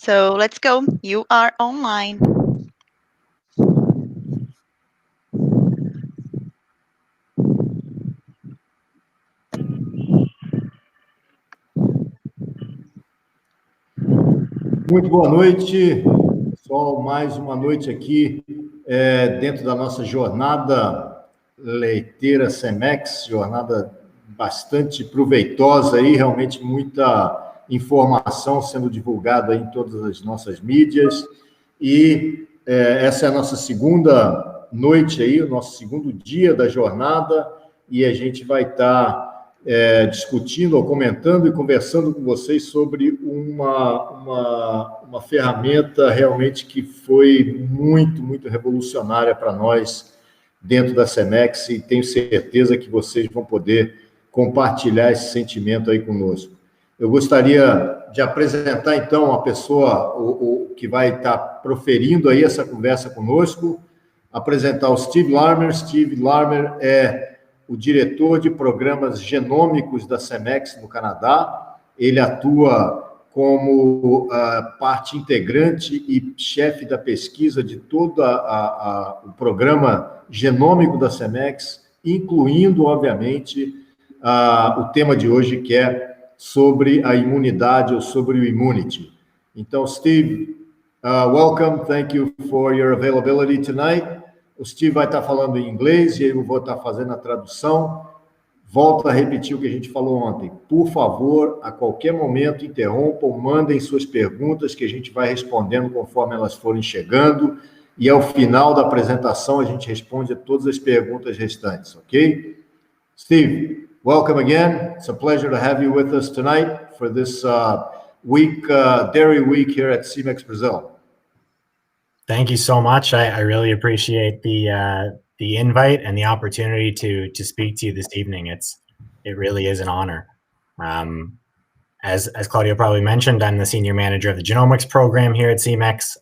So let's go. You are online. Muito boa noite, pessoal. Mais uma noite aqui dentro da nossa jornada Leiteira Semex, jornada bastante proveitosa aí, realmente muita informação sendo divulgada aí em todas as nossas mídias. E essa é a nossa segunda noite aí, o nosso segundo dia da jornada, e a gente vai estar discutindo, ou comentando e conversando com vocês sobre uma ferramenta realmente que foi muito revolucionária para nós dentro da Semex, e tenho certeza que vocês vão poder compartilhar esse sentimento aí conosco. Eu gostaria de apresentar, então, a pessoa que vai estar proferindo aí essa conversa conosco, apresentar o Steve Larmer. Steve Larmer é o diretor de programas genômicos da Semex no Canadá. Ele atua como parte integrante e chefe da pesquisa de todo o programa genômico da Semex, incluindo, obviamente, o tema de hoje, que é sobre a imunidade ou sobre o immunity. Então, Steve, welcome. Thank you for your availability tonight. O Steve vai estar falando em inglês e eu vou estar fazendo a tradução. Volto a repetir o que a gente falou ontem. Por favor, a qualquer momento, interrompam, mandem suas perguntas, que a gente vai respondendo conforme elas forem chegando. E ao final da apresentação, a gente responde a todas as perguntas restantes, ok? Steve, welcome again. It's a pleasure to have you with us tonight for this Dairy Week here at Semex Brazil. Thank you so much. I really appreciate the invite and the opportunity to speak to you this evening. It really is an honor. As Claudio probably mentioned, I'm the senior manager of the genomics program here at Semex,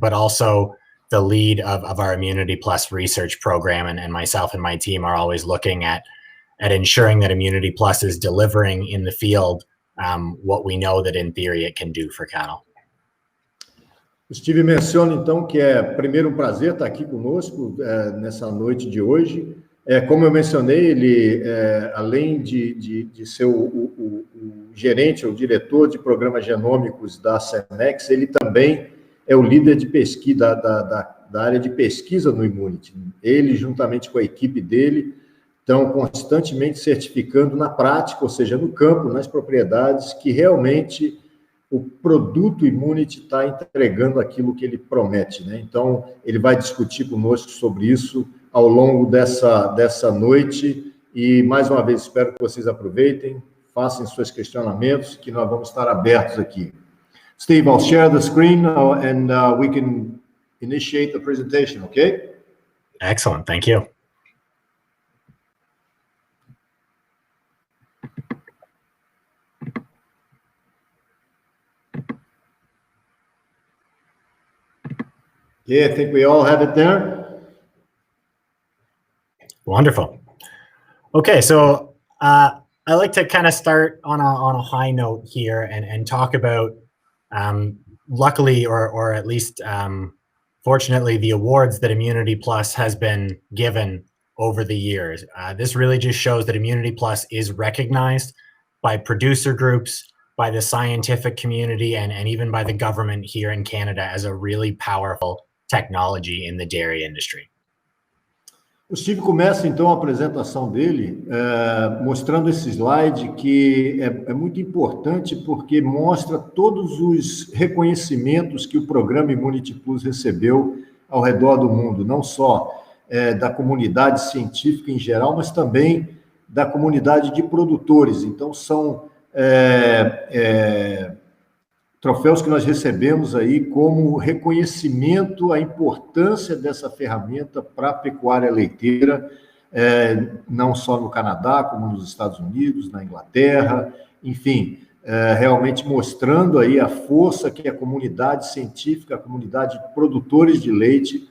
but also the lead of our Immunity Plus research program, and myself and my team are always looking at ensuring that Immunity Plus is delivering in the field what we know that in theory it can do for cattle. O Steve menciona, então, que é primeiro um prazer estar aqui conosco nessa noite de hoje. Como eu mencionei, ele, além de ser o gerente, o diretor de programas genômicos da Semex, ele também é o líder de pesquisa, da área de pesquisa no Immunity. Ele, juntamente com a equipe dele, estão constantemente certificando na prática, ou seja, no campo, nas propriedades, que realmente o produto Immunity está entregando aquilo que ele promete, né? Então, ele vai discutir conosco sobre isso ao longo dessa noite, e, mais uma vez, espero que vocês aproveitem, façam seus questionamentos, que nós vamos estar abertos aqui. Steve, I'll share the screen and we can initiate the presentation, okay? Excellent, thank you. Yeah, I think we all have it there. Wonderful. Okay, so I like to kind of start on a high note here and talk about, luckily, or at least fortunately, the awards that Immunity Plus has been given over the years. This really just shows that Immunity Plus is recognized by producer groups, by the scientific community, and even by the government here in Canada as a really powerful technology in the dairy industry. O Steve começa, então, a apresentação dele mostrando esse slide que é muito importante porque mostra todos os reconhecimentos que o programa Immunity Plus recebeu ao redor do mundo, não só da comunidade científica em geral, mas também da comunidade de produtores. Então, são troféus que nós recebemos aí como reconhecimento à importância dessa ferramenta para a pecuária leiteira, não só no Canadá, como nos Estados Unidos, na Inglaterra, enfim, realmente mostrando aí a força que a comunidade científica, a comunidade de produtores de leite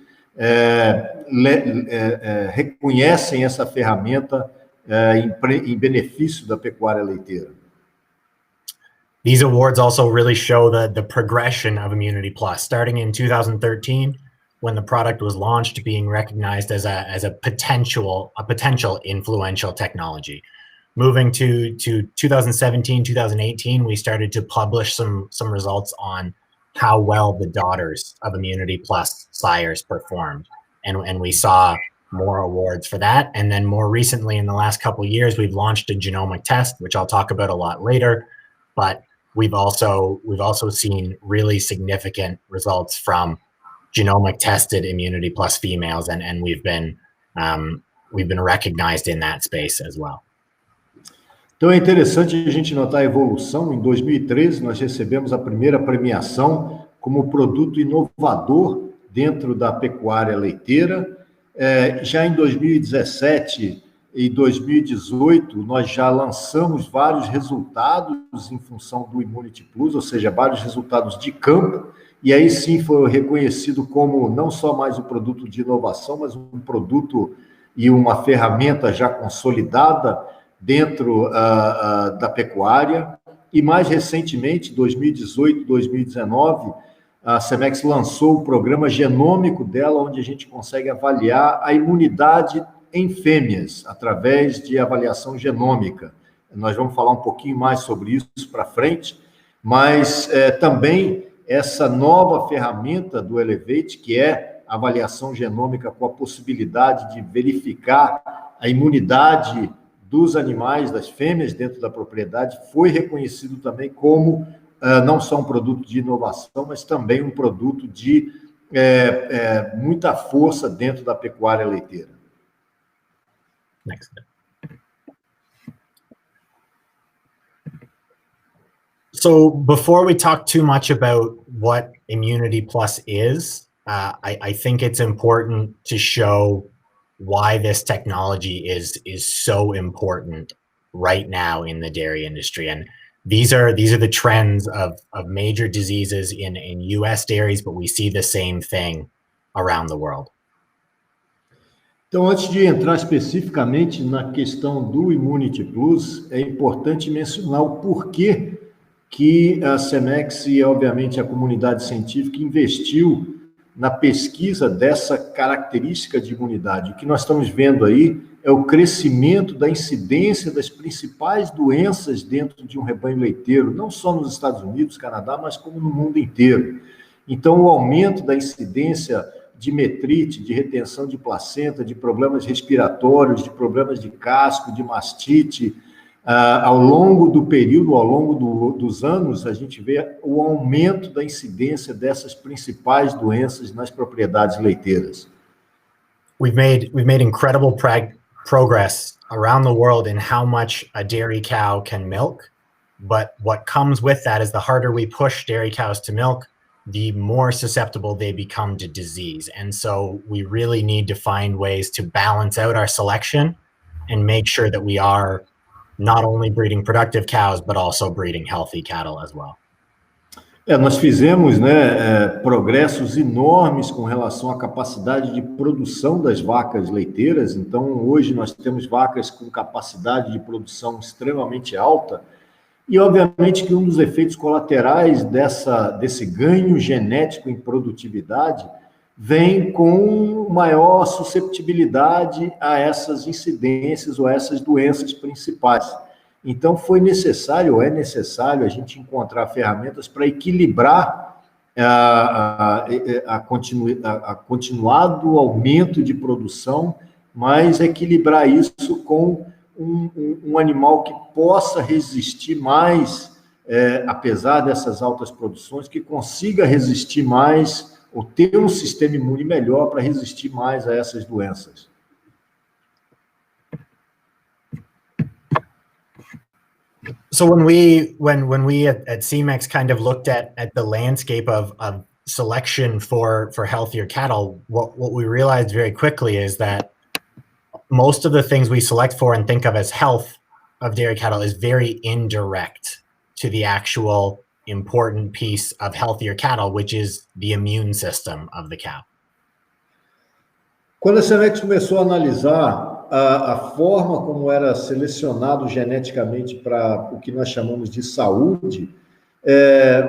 reconhecem essa ferramenta em benefício da pecuária leiteira. These awards also really show the progression of Immunity Plus, starting in 2013, when the product was launched, being recognized as a potential influential technology. Moving to 2017, 2018, we started to publish some results on how well the daughters of Immunity Plus sires performed. And we saw more awards for that. And then more recently, in the last couple of years, we've launched a genomic test, which I'll talk about a lot later. But we've also seen really significant results from genomic tested Immunity Plus females, and we've been recognized in that space as well. Então é interessante a gente notar a evolução. Em 2013, nós recebemos a primeira premiação como produto inovador dentro da pecuária leiteira. Já em 2017 e 2018, nós já lançamos vários resultados em função do Immunity Plus, ou seja, vários resultados de campo, e aí sim foi reconhecido como não só mais um produto de inovação, mas um produto e uma ferramenta já consolidada dentro da pecuária. E mais recentemente, 2018, 2019, a Semex lançou o programa genômico dela, onde a gente consegue avaliar a imunidade em fêmeas, através de avaliação genômica. Nós vamos falar um pouquinho mais sobre isso para frente, mas também essa nova ferramenta do Elevate, que é a avaliação genômica com a possibilidade de verificar a imunidade dos animais, das fêmeas dentro da propriedade, foi reconhecido também como não só um produto de inovação, mas também um produto de muita força dentro da pecuária leiteira. Next. So before we talk too much about what Immunity Plus is, I think it's important to show why this technology is so important right now in the dairy industry. And these are the trends of major diseases in US dairies, but we see the same thing around the world. Então, antes de entrar especificamente na questão do Immunity Plus, é importante mencionar o porquê que a Semex e, obviamente, a comunidade científica investiu na pesquisa dessa característica de imunidade. O que nós estamos vendo aí é o crescimento da incidência das principais doenças dentro de um rebanho leiteiro, não só nos Estados Unidos, Canadá, mas como no mundo inteiro. Então, o aumento da incidência de metrite, de retenção de placenta, de problemas respiratórios, de problemas de casco, de mastite, ao longo do período, ao longo dos anos, a gente vê o aumento da incidência dessas principais doenças nas propriedades leiteiras. We've made incredible progress around the world in how much a dairy cow can milk, but what comes with that is the harder we push dairy cows to milk, the more susceptible they become to disease. And so we really need to find ways to balance out our selection and make sure that we are not only breeding productive cows, but also breeding healthy cattle as well. Nós fizemos progressos enormes com relação à capacidade de produção das vacas leiteiras. Então, hoje nós temos vacas com capacidade de produção extremamente alta. E, obviamente, que um dos efeitos colaterais desse ganho genético em produtividade vem com maior susceptibilidade a essas incidências ou a essas doenças principais. Então, foi necessário, ou é necessário, a gente encontrar ferramentas para equilibrar a continuado aumento de produção, mas equilibrar isso com um animal que possa resistir mais, apesar dessas altas produções, que consiga resistir mais ou ter um sistema imune melhor para resistir mais a essas doenças. So when we at Semex kind of looked at the landscape of selection for healthier cattle, what we realized very quickly is that most of the things we select for and think of as health of dairy cattle is very indirect to the actual important piece of healthier cattle, which is the immune system of the cow. Quando a Semex começou a analisar a forma como era selecionado geneticamente para o que nós chamamos de saúde,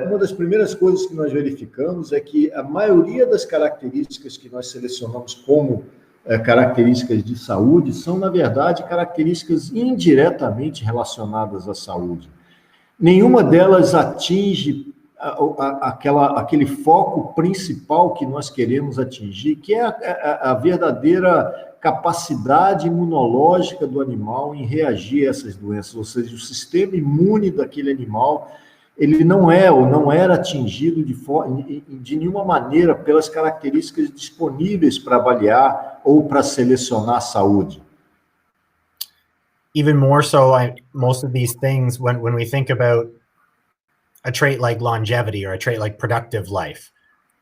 Uma das primeiras coisas que nós verificamos é que a maioria das características que nós selecionamos como características de saúde são, na verdade, características indiretamente relacionadas à saúde. Nenhuma delas atinge aquele foco principal que nós queremos atingir, que é a verdadeira capacidade imunológica do animal em reagir a essas doenças, ou seja, o sistema imune daquele animal, ele não é ou não era atingido de nenhuma maneira pelas características disponíveis para avaliar ou para selecionar a saúde. Even more so, most of these things, when we think about a trait like longevity or a trait like productive life,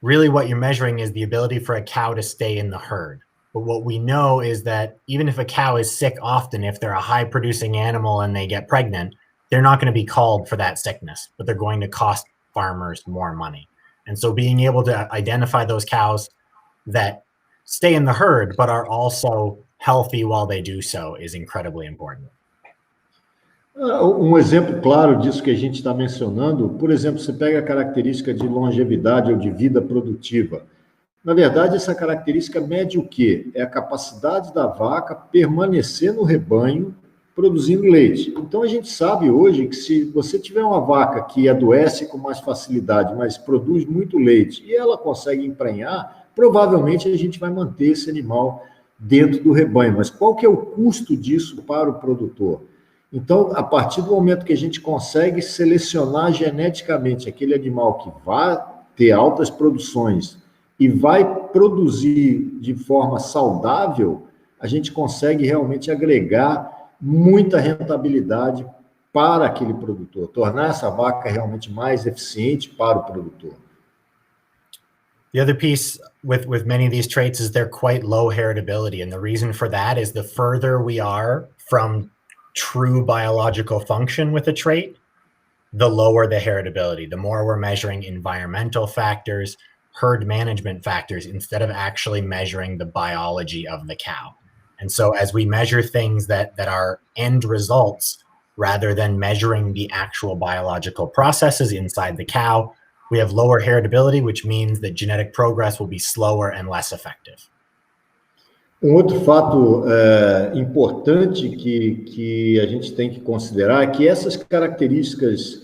really what you're measuring is the ability for a cow to stay in the herd. But what we know is that even if a cow is sick often, if they're a high-producing animal and they get pregnant, they're not going to be called for that sickness, but they're going to cost farmers more money. And so being able to identify those cows that stay in the herd, but are also healthy while they do so is incredibly important. Exemplo claro disso que a gente está mencionando, por exemplo, você pega a característica de longevidade ou de vida produtiva. Na verdade, essa característica mede o quê? É a capacidade da vaca permanecer no rebanho produzindo leite. Então, a gente sabe hoje que se você tiver uma vaca que adoece com mais facilidade, mas produz muito leite, e ela consegue emprenhar, provavelmente a gente vai manter esse animal dentro do rebanho. Mas qual que é o custo disso para o produtor? Então, a partir do momento que a gente consegue selecionar geneticamente aquele animal que vai ter altas produções e vai produzir de forma saudável, a gente consegue realmente agregar muita rentabilidade para aquele produtor, tornar essa vaca realmente mais eficiente para o produtor. The other piece with many of these traits is they're quite low heritability, and the reason for that is the further we are from true biological function with a trait, the lower the heritability, the more we're measuring environmental factors, herd management factors, instead of actually measuring the biology of the cow. And so as we measure things that are end results, rather than measuring the actual biological processes inside the cow, we have lower heritability, which means that genetic progress will be slower and less effective. Outro fato importante que a gente tem que considerar é que essas características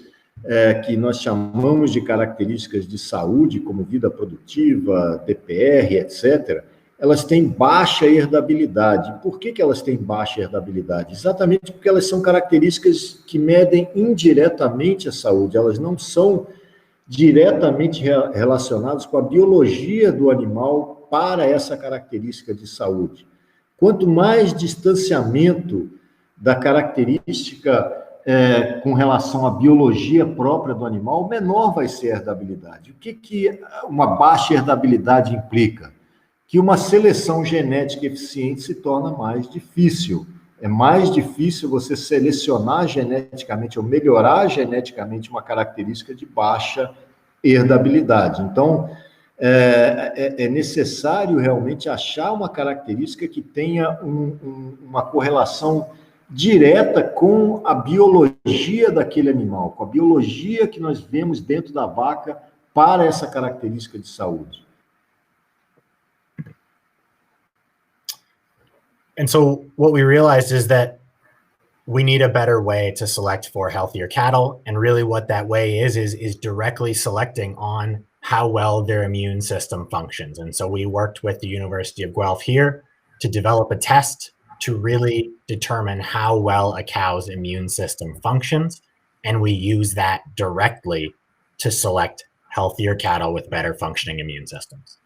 que nós chamamos de características de saúde, como vida produtiva, PPR, etc., elas têm baixa herdabilidade. Por que elas têm baixa herdabilidade? Exatamente porque elas são características que medem indiretamente a saúde, elas não são diretamente relacionadas com a biologia do animal para essa característica de saúde. Quanto mais distanciamento da característica com relação à biologia própria do animal, menor vai ser a herdabilidade. O que uma baixa herdabilidade implica? Que uma seleção genética eficiente se torna mais difícil. É mais difícil você selecionar geneticamente ou melhorar geneticamente uma característica de baixa herdabilidade. Então, é necessário realmente achar uma característica que tenha uma correlação direta com a biologia daquele animal, com a biologia que nós vemos dentro da vaca para essa característica de saúde. And so what we realized is that we need a better way to select for healthier cattle. And really what that way is directly selecting on how well their immune system functions. And so we worked with the University of Guelph here to develop a test to really determine how well a cow's immune system functions. And we use that directly to select healthier cattle with better functioning immune systems.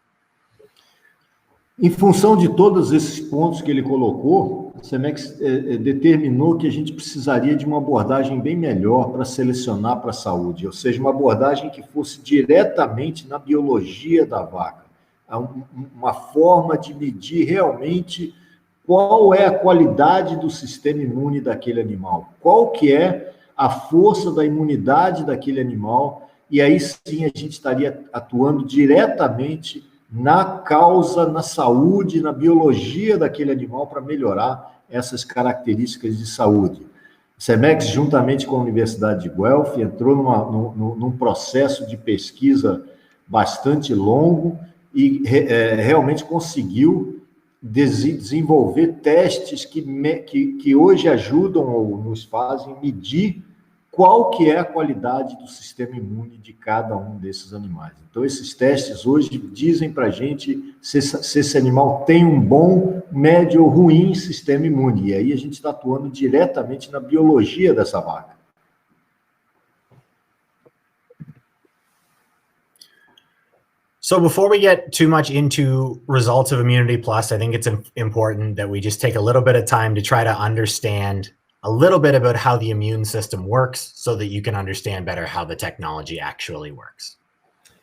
Em função de todos esses pontos que ele colocou, a Semex determinou que a gente precisaria de uma abordagem bem melhor para selecionar para a saúde, ou seja, uma abordagem que fosse diretamente na biologia da vaca, uma forma de medir realmente qual é a qualidade do sistema imune daquele animal, qual que é a força da imunidade daquele animal, e aí sim a gente estaria atuando diretamente na causa, na saúde, na biologia daquele animal para melhorar essas características de saúde. Semex, juntamente com a Universidade de Guelph, entrou num processo de pesquisa bastante longo e realmente conseguiu desenvolver testes que hoje ajudam ou nos fazem medir qual que é a qualidade do sistema imune de cada um desses animais. Então, esses testes hoje dizem para a gente se esse animal tem um bom, médio ou ruim sistema imune. E aí a gente está atuando diretamente na biologia dessa vaca. So before we get too much into results of Immunity Plus, I think it's important that we just take a little bit of time to try to understand a little bit about how the immune system works so that you can understand better how the technology actually works.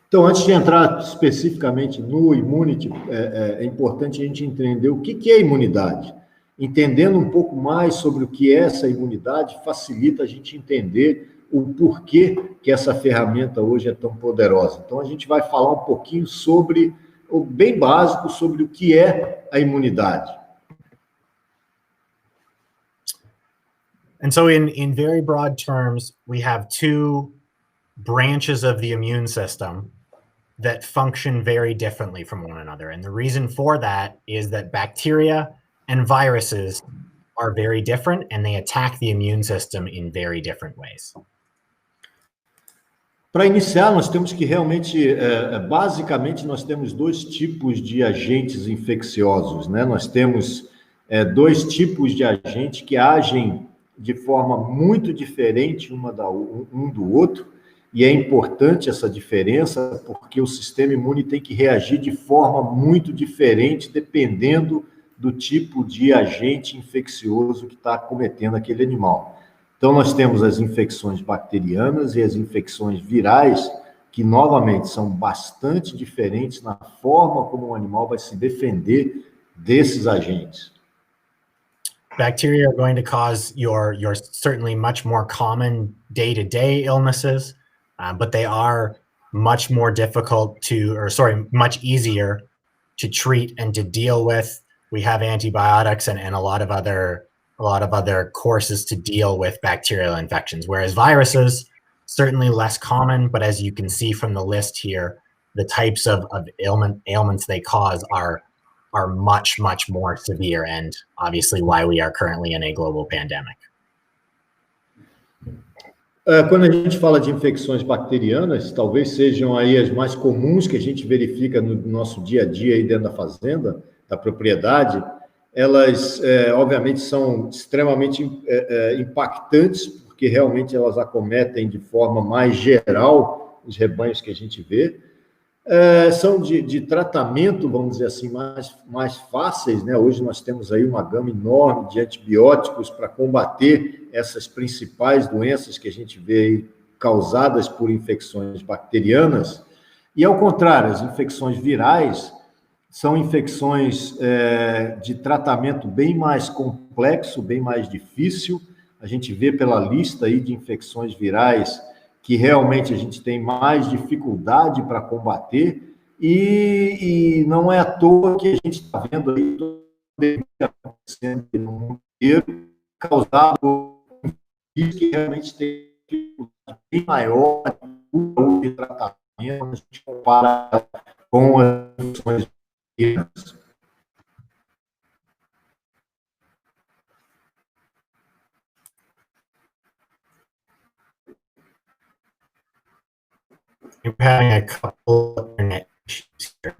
Então, antes de entrar especificamente no Immunity, é importante a gente entender o que é imunidade. Entendendo um pouco mais sobre o que é essa imunidade, facilita a gente entender o porquê que essa ferramenta hoje é tão poderosa. Então, a gente vai falar um pouquinho sobre, o bem básico, sobre o que é a imunidade. And so in very broad terms, we have two branches of the immune system that function very differently from one another. And the reason for that is that bacteria and viruses are very different and they attack the immune system in very different ways. Para iniciar, nós temos que realmente, basicamente, nós temos dois tipos de agentes infecciosos, né? Nós temos dois tipos de agentes que agem de forma muito diferente um do outro, e é importante essa diferença, porque o sistema imune tem que reagir de forma muito diferente, dependendo do tipo de agente infeccioso que está acometendo aquele animal. Então, nós temos as infecções bacterianas e as infecções virais, que, novamente, são bastante diferentes na forma como o animal vai se defender desses agentes. Bacteria are going to cause your certainly much more common day-to-day illnesses, but they are much more difficult much easier to treat and to deal with. We have antibiotics and a lot of other courses to deal with bacterial infections, whereas viruses, certainly less common, but as you can see from the list here, the types of ailments they cause are much, much more severe, and obviously why we are currently in a global pandemic. Quando a gente fala de infecções bacterianas, talvez sejam aí as mais comuns que a gente verifica no nosso dia a dia aí dentro da fazenda, da propriedade. Elas, obviamente, são extremamente impactantes, porque realmente elas acometem de forma mais geral os rebanhos que a gente vê. São de tratamento, vamos dizer assim, mais fáceis, né? Hoje nós temos aí uma gama enorme de antibióticos para combater essas principais doenças que a gente vê aí causadas por infecções bacterianas. E, ao contrário, as infecções virais são infecções de tratamento bem mais complexo, bem mais difícil. A gente vê pela lista aí de infecções virais que realmente a gente tem mais dificuldade para combater, e não é à toa que a gente está vendo aí acontecendo no mundo inteiro, causado por isso que realmente tem dificuldade bem maior de tratamento, a gente compara com as infecções virais. We're having a couple of internet issues here.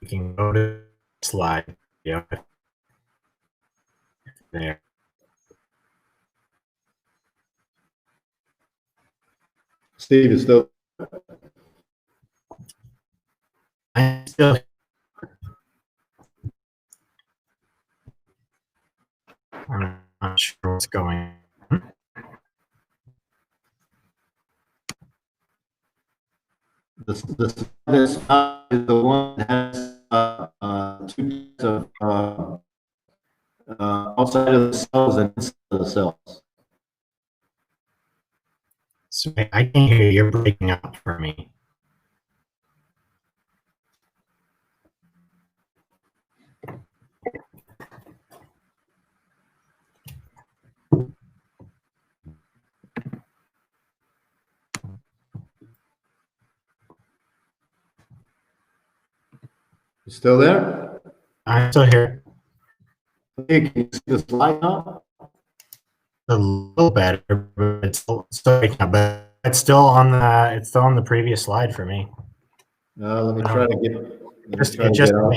We can go to the slide. Yeah. There. Steve, still. I'm still. I'm not sure what's going on. This is the one that has two types of outside of the cells and inside of the cells. So I can't hear you. You're breaking up for me. Still there? I'm still here. Okay, can you see the slide now? A little better, but it's still on the previous slide for me. Let me try to get Just out.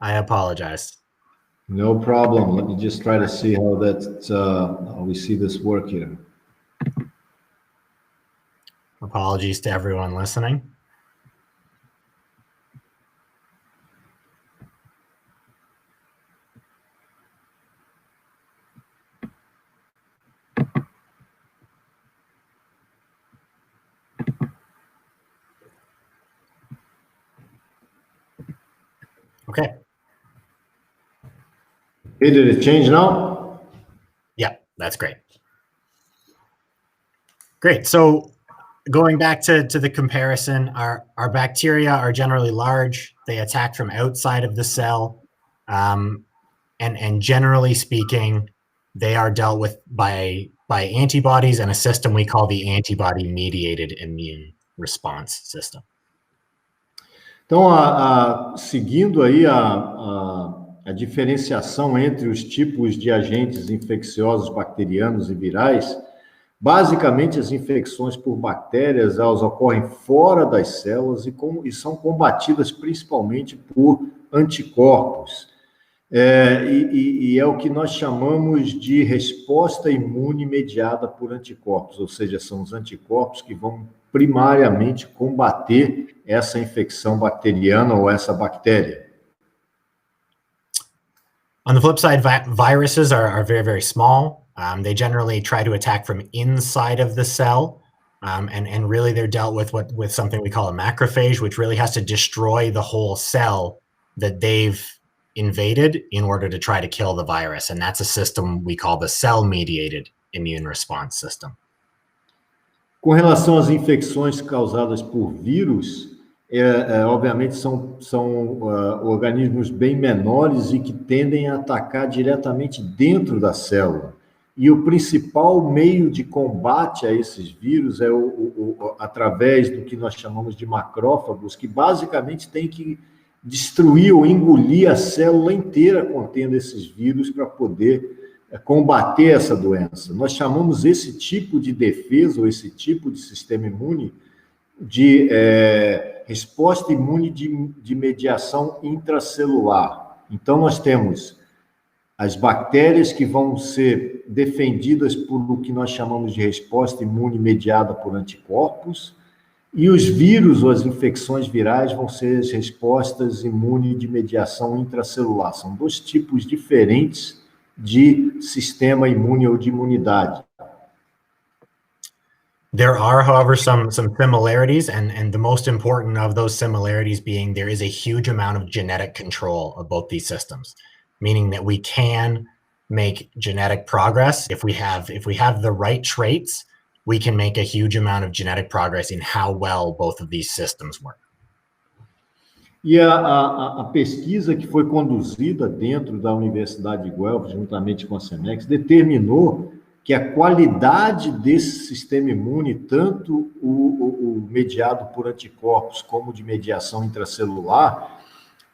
I apologize. No problem. Let me just try to see how how we see this work here. Apologies to everyone listening. Okay. Hey, did it change now? Yeah, that's great. Great. So going back to the comparison, our bacteria are generally large. They attack from outside of the cell. And generally speaking, they are dealt with by antibodies and a system we call the antibody-mediated immune response system. Então, seguindo aí a diferenciação entre os tipos de agentes infecciosos bacterianos e virais, basicamente as infecções por bactérias elas ocorrem fora das células e são combatidas principalmente por anticorpos. E é o que nós chamamos de resposta imune mediada por anticorpos, ou seja, são os anticorpos que vão primariamente combater essa infecção bacteriana ou essa bactéria. On the flip side, viruses are very, very small. They generally try to attack from inside of the cell. And really they're dealt with something we call a macrophage, which really has to destroy the whole cell that they've invaded in order to try to kill the virus. And that's a system we call the cell-mediated immune response system. Com relação às infecções causadas por vírus, obviamente são organismos bem menores e que tendem a atacar diretamente dentro da célula. E o principal meio de combate a esses vírus é através do que nós chamamos de macrófagos, que basicamente tem que destruir ou engolir a célula inteira contendo esses vírus para poder combater essa doença. Nós chamamos esse tipo de defesa ou esse tipo de sistema imune de resposta imune de mediação intracelular. Então, nós temos as bactérias que vão ser defendidas por o que nós chamamos de resposta imune mediada por anticorpos, e os vírus ou as infecções virais vão ser as respostas imune de mediação intracelular. São dois tipos diferentes de sistema imune ou de imunidade. There are, however, some similarities, and the most important of those similarities being there is a huge amount of genetic control of both these systems, meaning that we can make genetic progress. If we have the right traits, we can make a huge amount of genetic progress in how well both of these systems work. E a pesquisa que foi conduzida dentro da Universidade de Guelph, juntamente com a Semex, determinou que a qualidade desse sistema imune, tanto o mediado por anticorpos como de mediação intracelular,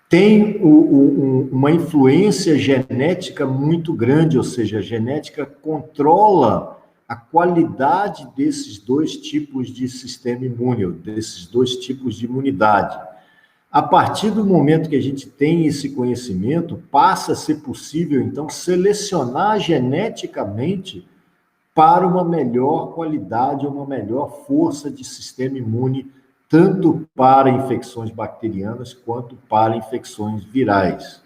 tem uma influência genética muito grande, ou seja, a genética controla a qualidade desses dois tipos de sistema imune, ou desses dois tipos de imunidade. A partir do momento que a gente tem esse conhecimento, passa a ser possível, então, selecionar geneticamente para uma melhor qualidade, uma melhor força de sistema imune, tanto para infecções bacterianas quanto para infecções virais.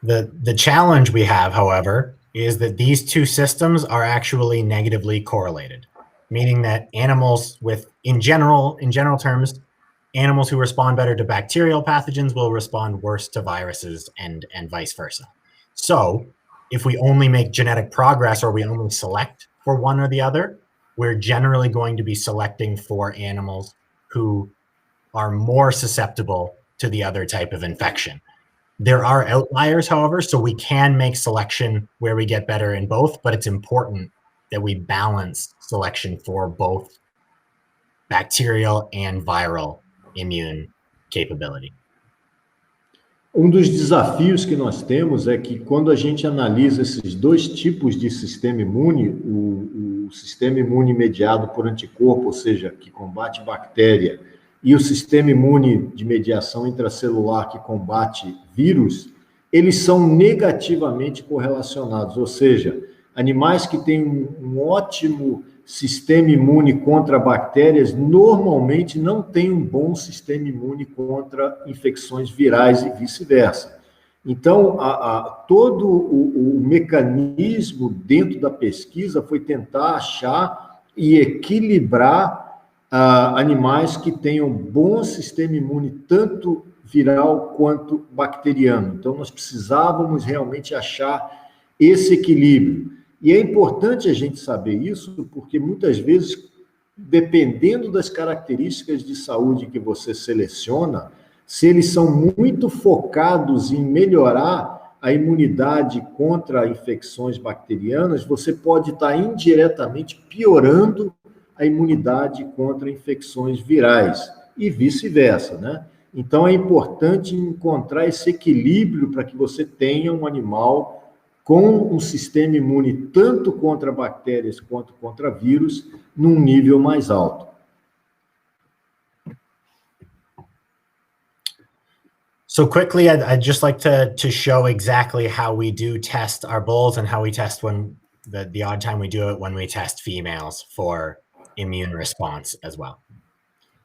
The challenge we have, however, is that these two systems are actually negatively correlated, meaning that animals in general terms, animals who respond better to bacterial pathogens will respond worse to viruses and vice versa. So if we only make genetic progress or we only select for one or the other, we're generally going to be selecting for animals who are more susceptible to the other type of infection. There are outliers, however, so we can make selection where we get better in both, but it's important that we balance selection for both bacterial and viral immune capability. Dos desafios que nós temos é que quando a gente analisa esses dois tipos de sistema imune, o sistema imune mediado por anticorpo, ou seja, que combate bactéria, e o sistema imune de mediação intracelular que combate vírus, eles são negativamente correlacionados, ou seja, animais que têm um ótimo sistema imune contra bactérias normalmente não têm um bom sistema imune contra infecções virais e vice-versa. Então, todo o mecanismo dentro da pesquisa foi tentar achar e equilibrar animais que tenham bom sistema imune, tanto viral quanto bacteriano. Então, nós precisávamos realmente achar esse equilíbrio. E é importante a gente saber isso, porque muitas vezes, dependendo das características de saúde que você seleciona, se eles são muito focados em melhorar a imunidade contra infecções bacterianas, você pode estar indiretamente piorando a imunidade contra infecções virais e vice-versa, né? Então, é importante encontrar esse equilíbrio para que você tenha um animal com um sistema imune tanto contra bactérias quanto contra vírus num nível mais alto. So quickly, I'd just like to show exactly how we do test our bulls and how we test when the odd time we do it when we test females for immune response as well.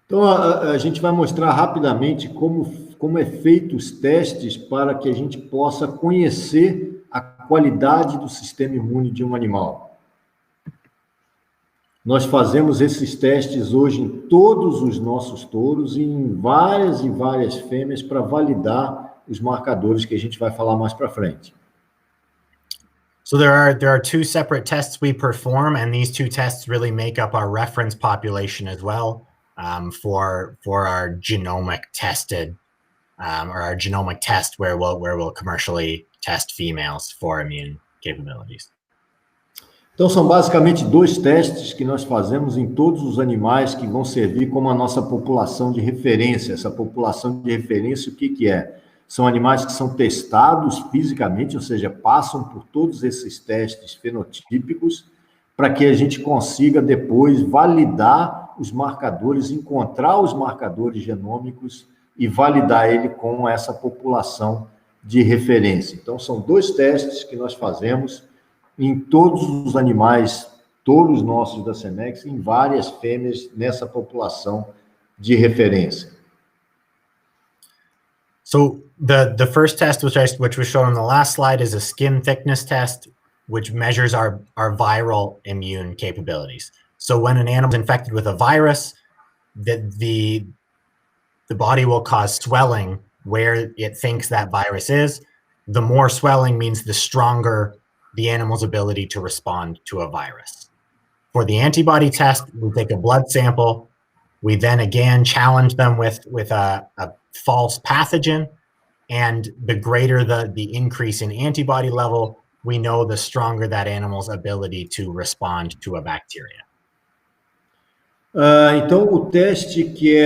Então, a gente vai mostrar rapidamente como é feito os testes para que a gente possa conhecer a qualidade do sistema imune de um animal. Nós fazemos esses testes hoje em todos os nossos touros e em várias e várias fêmeas para validar os marcadores que a gente vai falar mais para frente. So there are two separate tests we perform, and these two tests really make up our reference population as well for our genomic tested or our genomic test where we'll commercially test females for immune capabilities. Então, são basicamente dois testes que nós fazemos em todos os animais que vão servir como a nossa população de referência. Essa população de referência, o que é? São animais que são testados fisicamente, ou seja, passam por todos esses testes fenotípicos, para que a gente consiga depois validar os marcadores, encontrar os marcadores genômicos e validar ele com essa população de referência. Então, são dois testes que nós fazemos em todos os animais, touros nossos da Semex, em várias fêmeas nessa população de referência. So the first test, which was shown on the last slide, is a skin thickness test, which measures our viral immune capabilities. So when an animal is infected with a virus, the body will cause swelling where it thinks that virus is. The more swelling means the stronger the animal's ability to respond to a virus. For the antibody test, we take a blood sample. We then again challenge them with a false pathogen, and the greater the increase in antibody level, we know the stronger that animal's ability to respond to a bacteria. Então, o teste que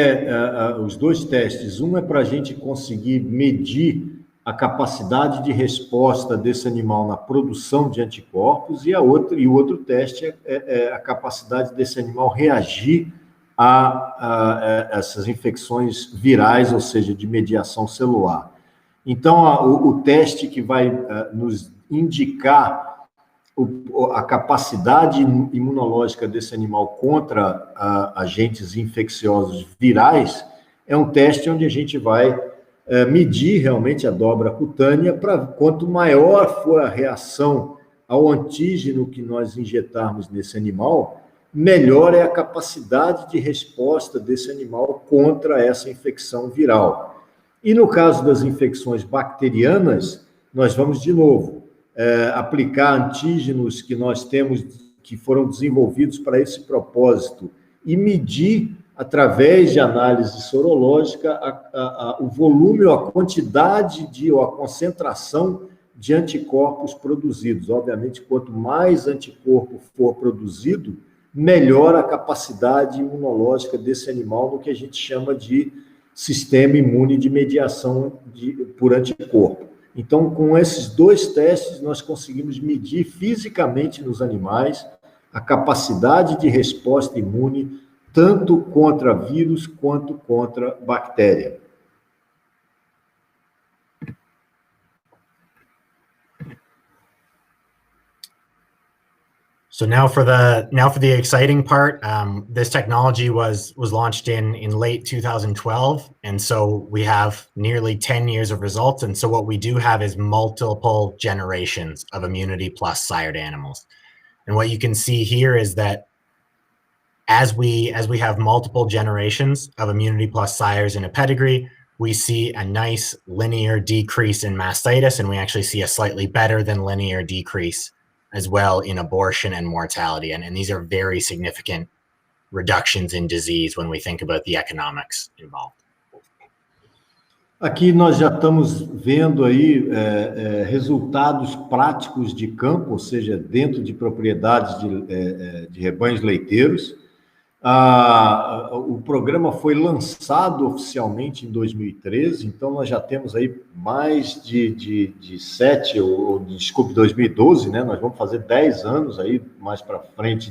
os dois testes, um é para a gente conseguir medir a capacidade de resposta desse animal na produção de anticorpos, e o outro teste é a capacidade desse animal reagir a essas infecções virais, ou seja, de mediação celular. Então, o teste que vai nos indicar a capacidade imunológica desse animal contra agentes infecciosos virais é um teste onde a gente vai medir realmente a dobra cutânea, para quanto maior for a reação ao antígeno que nós injetarmos nesse animal, melhor é a capacidade de resposta desse animal contra essa infecção viral. E no caso das infecções bacterianas, nós vamos de novo aplicar antígenos que nós temos, que foram desenvolvidos para esse propósito, e medir, através de análise sorológica, o volume ou a quantidade ou a concentração de anticorpos produzidos. Obviamente, quanto mais anticorpo for produzido, melhora a capacidade imunológica desse animal no que a gente chama de sistema imune de mediação por anticorpo. Então, com esses dois testes, nós conseguimos medir fisicamente nos animais a capacidade de resposta imune, tanto contra vírus quanto contra bactéria. So now for the exciting part, this technology was launched in late 2012, and so we have nearly 10 years of results. And so what we do have is multiple generations of immunity plus sired animals. And what you can see here is that as we have multiple generations of immunity plus sires in a pedigree, we see a nice linear decrease in mastitis, and we actually see a slightly better than linear decrease as well in abortion and mortality. And these are very significant reductions in disease when we think about the economics involved. Aqui nós já estamos vendo aí resultados práticos de campo, ou seja, dentro de propriedades de rebanhos leiteiros. O programa foi lançado oficialmente em 2013, então nós já temos aí mais de 2012, né? Nós vamos fazer 10 anos aí mais para frente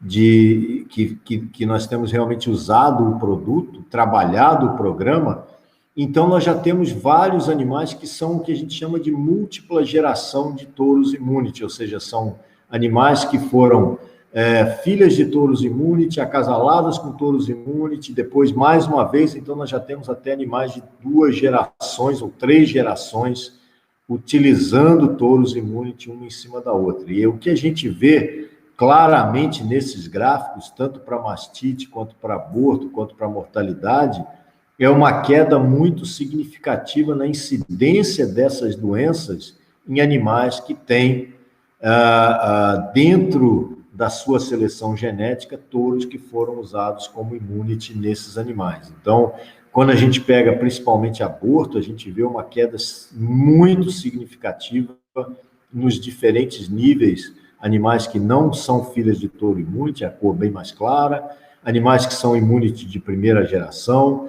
que nós temos realmente usado o produto, trabalhado o programa. Então nós já temos vários animais que são o que a gente chama de múltipla geração de touros immunity, ou seja, são animais que foram filhas de touros immunity, acasaladas com touros immunity, depois mais uma vez, então nós já temos até animais de 2 gerações ou 3 gerações utilizando touros immunity uma em cima da outra. E o que a gente vê claramente nesses gráficos, tanto para mastite, quanto para aborto, quanto para mortalidade, é uma queda muito significativa na incidência dessas doenças em animais que têm dentro da sua seleção genética, touros que foram usados como immunity nesses animais. Então, quando a gente pega principalmente aborto, a gente vê uma queda muito significativa nos diferentes níveis, animais que não são filhas de touro immunity, a cor bem mais clara, animais que são immunity de primeira geração,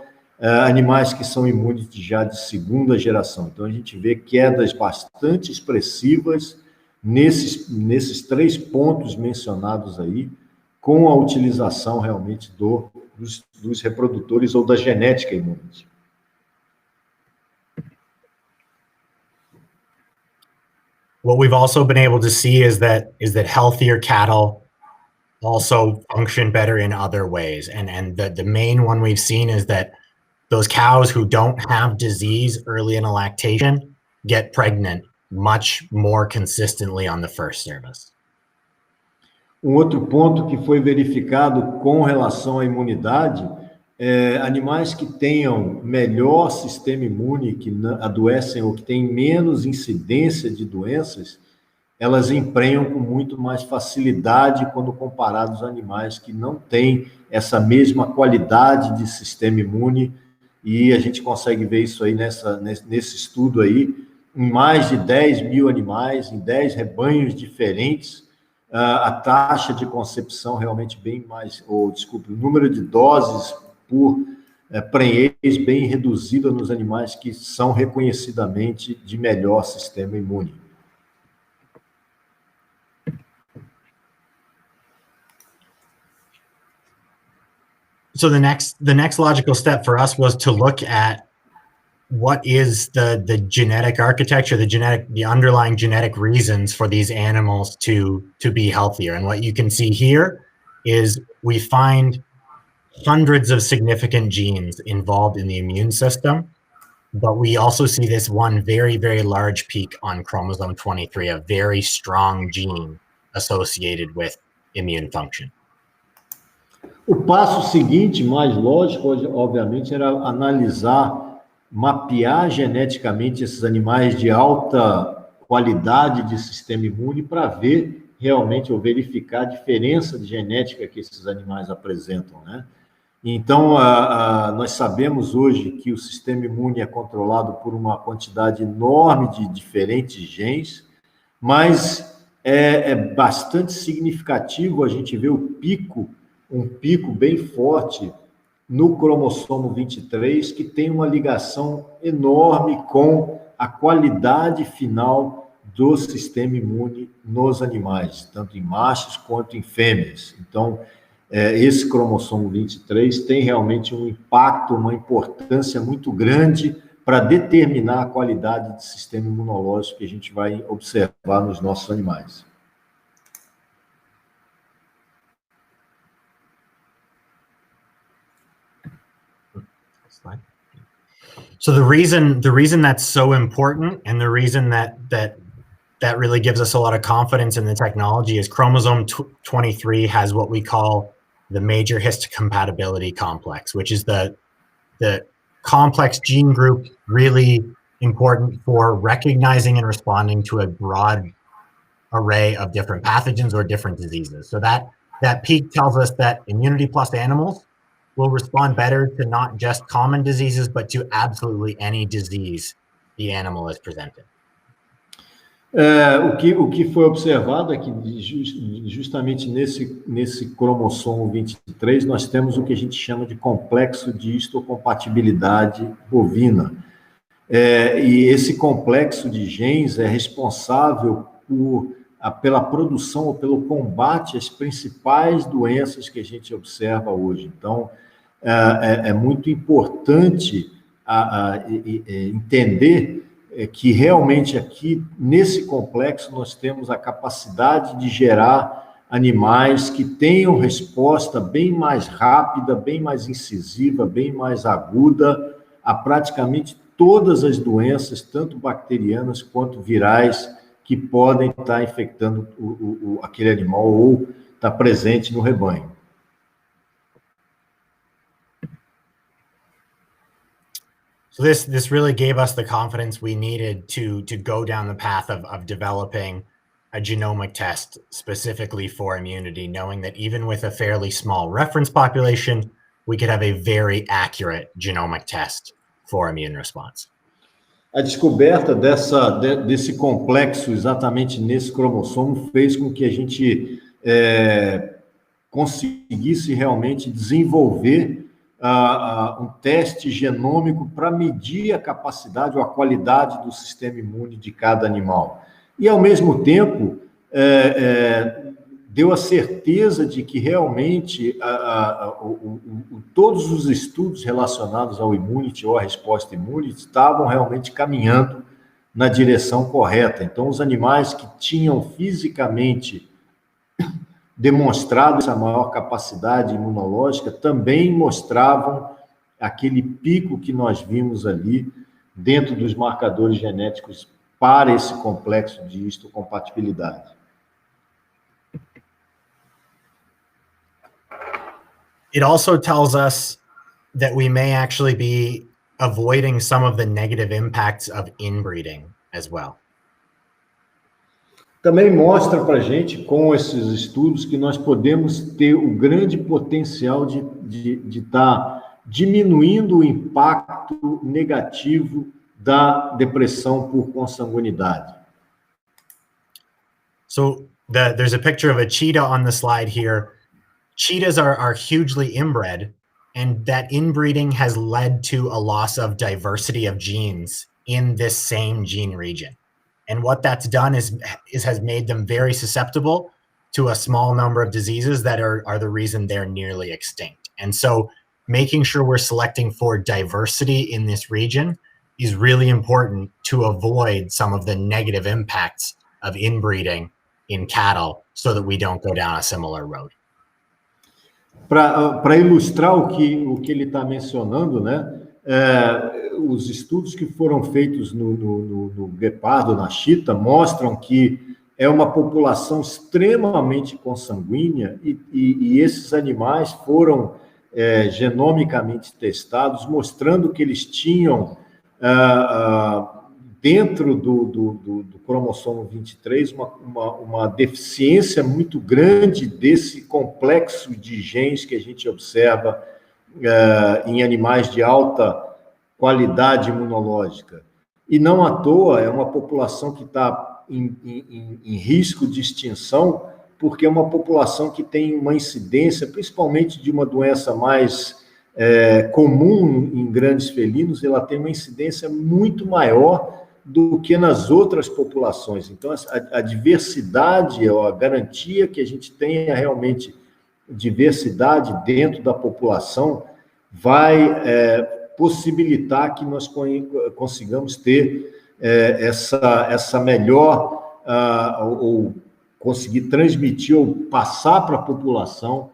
animais que são immunity já de segunda geração. Então, a gente vê quedas bastante expressivas nesses 3 pontos mencionados aí, com a utilização realmente dos reprodutores ou da genética imune. What we've also been able to see is that healthier cattle also function better in other ways. And the main one we've seen is that those cows who don't have disease early in a lactation get pregnant much more consistently on the first service. Outro ponto que foi verificado com relação à imunidade animais que tenham melhor sistema imune, que adoecem ou que têm menos incidência de doenças, elas emprenham com muito mais facilidade quando comparados a animais que não têm essa mesma qualidade de sistema imune, e a gente consegue ver isso aí nesse estudo aí, em mais de 10 mil animais, em 10 rebanhos diferentes, a taxa de concepção realmente bem mais, o número de doses por prenhez bem reduzida nos animais que são reconhecidamente de melhor sistema imune. So the next logical step for us was to look at what is the genetic architecture, the underlying genetic reasons for these animals to be healthier. And what you can see here is we find hundreds of significant genes involved in the immune system, but we also see this one very, very large peak on chromosome 23, a very strong gene associated with immune function. O passo seguinte, mais lógico, obviamente, era analisar, mapear geneticamente esses animais de alta qualidade de sistema imune para ver realmente ou verificar a diferença de genética que esses animais apresentam, né? Então, nós sabemos hoje que o sistema imune é controlado por uma quantidade enorme de diferentes genes, mas é bastante significativo a gente ver um pico bem forte no cromossomo 23, que tem uma ligação enorme com a qualidade final do sistema imune nos animais, tanto em machos quanto em fêmeas. Então, esse cromossomo 23 tem realmente um impacto, uma importância muito grande para determinar a qualidade de sistema imunológico que a gente vai observar nos nossos animais. So the reason that's so important, and the reason that really gives us a lot of confidence in the technology, is chromosome 23 has what we call the major histocompatibility complex, which is the complex gene group really important for recognizing and responding to a broad array of different pathogens or different diseases. So that peak tells us that immunity plus animals will respond better to not just common diseases, but to absolutely any disease the animal is presented. O que foi observado é que justamente nesse cromossomo 23 nós temos o que a gente chama de complexo de histocompatibilidade bovina. E esse complexo de genes é responsável pela produção ou pelo combate às principais doenças que a gente observa hoje. Então, é muito importante entender que realmente aqui, nesse complexo, nós temos a capacidade de gerar animais que tenham resposta bem mais rápida, bem mais incisiva, bem mais aguda a praticamente todas as doenças, tanto bacterianas quanto virais, que podem estar infectando aquele animal ou estar presente no rebanho. So this really gave us the confidence we needed to go down the path of developing a genomic test specifically for immunity, knowing that even with a fairly small reference population, we could have a very accurate genomic test for immune response. A descoberta desse complexo exatamente nesse cromossomo fez com que a gente conseguisse realmente desenvolver um teste genômico para medir a capacidade ou a qualidade do sistema imune de cada animal. E, ao mesmo tempo, deu a certeza de que realmente todos os estudos relacionados ao immunity ou à resposta imune estavam realmente caminhando na direção correta. Então, os animais que tinham fisicamente demonstrado essa maior capacidade imunológica também mostravam aquele pico que nós vimos ali dentro dos marcadores genéticos para esse complexo de histocompatibilidade. It also tells us that we may actually be avoiding some of the negative impacts of inbreeding as well. Também mostra para a gente, com esses estudos, que nós podemos ter o grande potencial de estar diminuindo o impacto negativo da depressão por consanguinidade. So there's a picture of a cheetah on the slide here. Cheetahs are hugely inbred, and that inbreeding has led to a loss of diversity of genes in this same gene region. And what that's done is has made them very susceptible to a small number of diseases that are the reason they're nearly extinct. And so making sure we're selecting for diversity in this region is really important to avoid some of the negative impacts of inbreeding in cattle so that we don't go down a similar road. Para ilustrar o que ele está mencionando, né? Os estudos que foram feitos no guepardo, na chita, mostram que é uma população extremamente consanguínea e esses animais foram genomicamente testados, mostrando que eles tinham, dentro do cromossomo 23, uma deficiência muito grande desse complexo de genes que a gente observa em animais de alta qualidade imunológica. E não à toa, é uma população que está em risco de extinção, porque é uma população que tem uma incidência, principalmente de uma doença mais comum em grandes felinos, ela tem uma incidência muito maior do que nas outras populações. Então, a diversidade, a garantia que a gente tenha realmente diversidade dentro da população vai possibilitar que nós consigamos ter essa melhor, ou conseguir transmitir ou passar para a população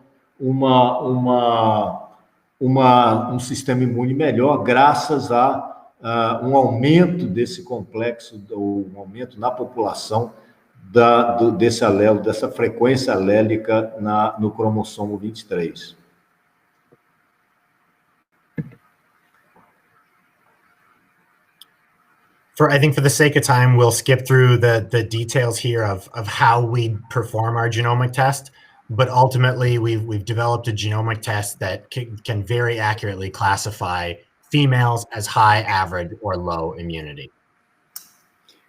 um sistema imune melhor, graças a um aumento desse complexo, ou um aumento na população desse alelo, dessa frequência alélica no cromossomo 23. I think for the sake of time, we'll skip through the details here of how we perform our genomic test, but ultimately we've developed a genomic test that can very accurately classify females as high, average, or low immunity.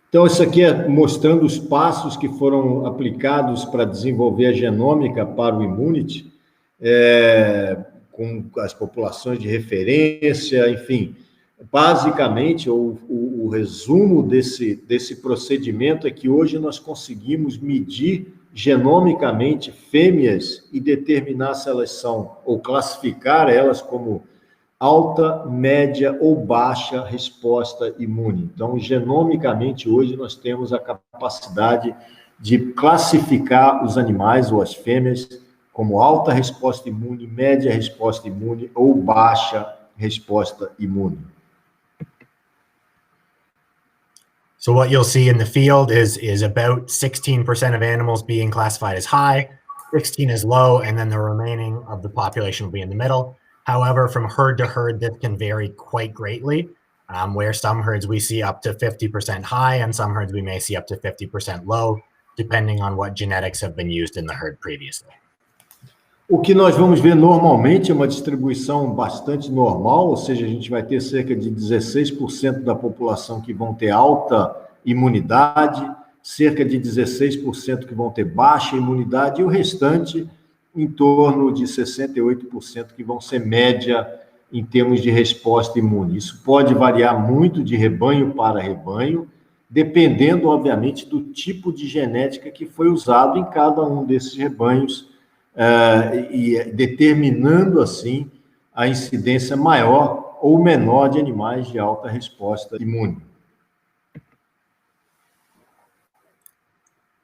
Então, isso aqui é mostrando os passos que foram aplicados para desenvolver a genômica para o Immunity, com as populações de referência, enfim. Basicamente, o resumo desse procedimento é que hoje nós conseguimos medir genomicamente fêmeas e determinar se elas são, ou classificar elas como alta, média ou baixa resposta imune. Então, genomicamente, hoje nós temos a capacidade de classificar os animais ou as fêmeas como alta resposta imune, média resposta imune ou baixa resposta imune. So what you'll see in the field is about 16% of animals being classified as high, 16 as low, and then the remaining of the population will be in the middle. However, from herd to herd, this can vary quite greatly, where some herds we see up to 50% high, and some herds we may see up to 50% low, depending on what genetics have been used in the herd previously. O que nós vamos ver normalmente é uma distribuição bastante normal, ou seja, a gente vai ter cerca de 16% da população que vão ter alta imunidade, cerca de 16% que vão ter baixa imunidade, e o restante em torno de 68% que vão ser média em termos de resposta imune. Isso pode variar muito de rebanho para rebanho, dependendo, obviamente, do tipo de genética que foi usado em cada um desses rebanhos, e determinando, assim, a incidência maior ou menor de animais de alta resposta imune.